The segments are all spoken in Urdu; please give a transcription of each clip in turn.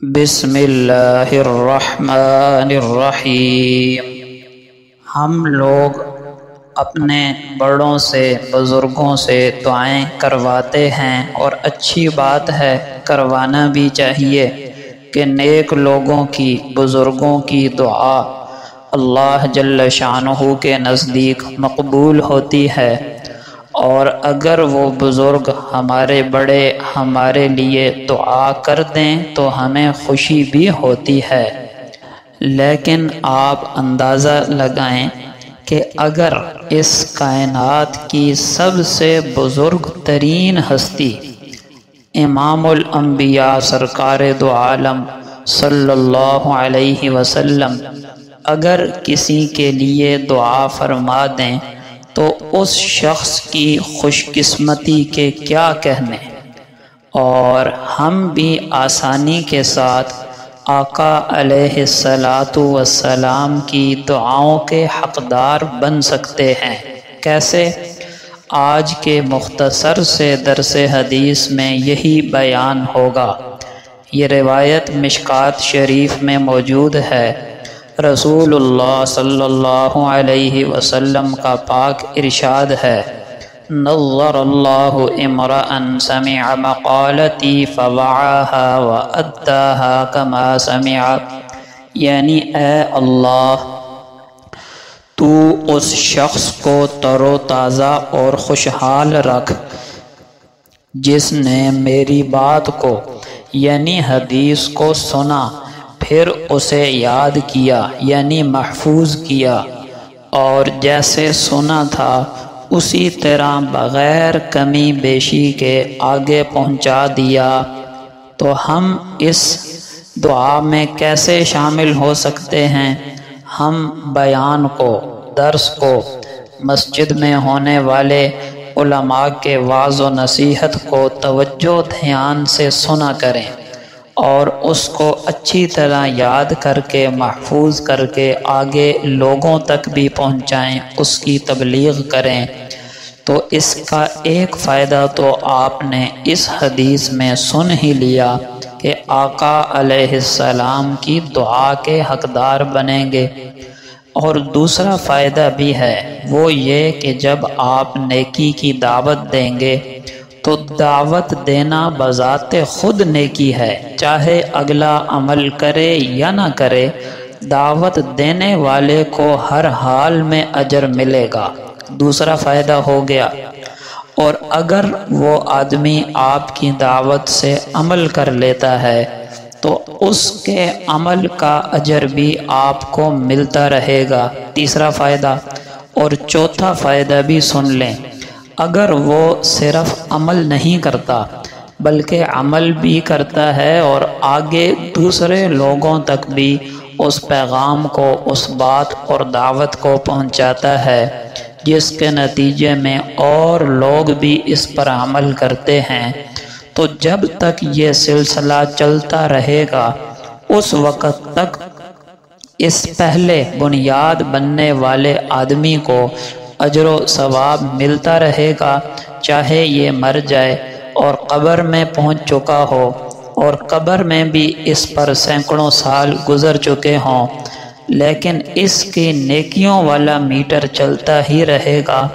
بسم اللہ الرحمن الرحیم۔ ہم لوگ اپنے بڑوں سے بزرگوں سے دعائیں کرواتے ہیں اور اچھی بات ہے، کروانا بھی چاہیے کہ نیک لوگوں کی، بزرگوں کی دعا اللہ جل شانہ کے نزدیک مقبول ہوتی ہے، اور اگر وہ بزرگ ہمارے بڑے ہمارے لیے دعا کر دیں تو ہمیں خوشی بھی ہوتی ہے۔ لیکن آپ اندازہ لگائیں کہ اگر اس کائنات کی سب سے بزرگ ترین ہستی امام الانبیاء سرکار دو عالم صلی اللہ علیہ وسلم اگر کسی کے لیے دعا فرما دیں تو اس شخص کی خوش قسمتی کے کیا کہنے، اور ہم بھی آسانی کے ساتھ آقا علیہ الصلاۃ والسلام کی دعاؤں کے حقدار بن سکتے ہیں۔ کیسے؟ آج کے مختصر سے درس حدیث میں یہی بیان ہوگا۔ یہ روایت مشکوٰۃ شریف میں موجود ہے۔ رسول اللہ صلی اللہ علیہ وسلم کا پاک ارشاد ہے، نظر اللہ امرأ سمع مقالتی فوعاها وأداها كما سمع، یعنی اے اللہ تو اس شخص کو تر و تازہ اور خوشحال رکھ جس نے میری بات کو یعنی حدیث کو سنا، پھر اسے یاد کیا یعنی محفوظ کیا، اور جیسے سنا تھا اسی طرح بغیر کمی بیشی کے آگے پہنچا دیا۔ تو ہم اس دعا میں کیسے شامل ہو سکتے ہیں؟ ہم بیان کو، درس کو، مسجد میں ہونے والے علماء کے وعظ و نصیحت کو توجہ دھیان سے سنا کریں اور اس کو اچھی طرح یاد کر کے محفوظ کر کے آگے لوگوں تک بھی پہنچائیں، اس کی تبلیغ کریں۔ تو اس کا ایک فائدہ تو آپ نے اس حدیث میں سن ہی لیا کہ آقا علیہ السلام کی دعا کے حقدار بنیں گے، اور دوسرا فائدہ بھی ہے، وہ یہ کہ جب آپ نیکی کی دعوت دیں گے تو دعوت دینا بذات خود نیکی ہے، چاہے اگلا عمل کرے یا نہ کرے، دعوت دینے والے کو ہر حال میں اجر ملے گا۔ دوسرا فائدہ ہو گیا، اور اگر وہ آدمی آپ کی دعوت سے عمل کر لیتا ہے تو اس کے عمل کا اجر بھی آپ کو ملتا رہے گا۔ تیسرا فائدہ، اور چوتھا فائدہ بھی سن لیں، اگر وہ صرف عمل نہیں کرتا بلکہ عمل بھی کرتا ہے اور آگے دوسرے لوگوں تک بھی اس پیغام کو، اس بات اور دعوت کو پہنچاتا ہے، جس کے نتیجے میں اور لوگ بھی اس پر عمل کرتے ہیں، تو جب تک یہ سلسلہ چلتا رہے گا اس وقت تک اس پہلے بنیاد بننے والے آدمی کو اجر و ثواب ملتا رہے گا، چاہے یہ مر جائے اور قبر میں پہنچ چکا ہو، اور قبر میں بھی اس پر سینکڑوں سال گزر چکے ہوں، لیکن اس کی نیکیوں والا میٹر چلتا ہی رہے گا،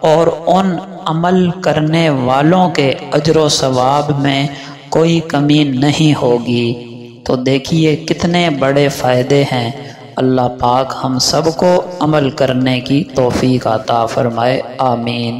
اور ان عمل کرنے والوں کے اجر و ثواب میں کوئی کمی نہیں ہوگی۔ تو دیکھیے کتنے بڑے فائدے ہیں۔ اللہ پاک ہم سب کو عمل کرنے کی توفیق عطا فرمائے، آمین۔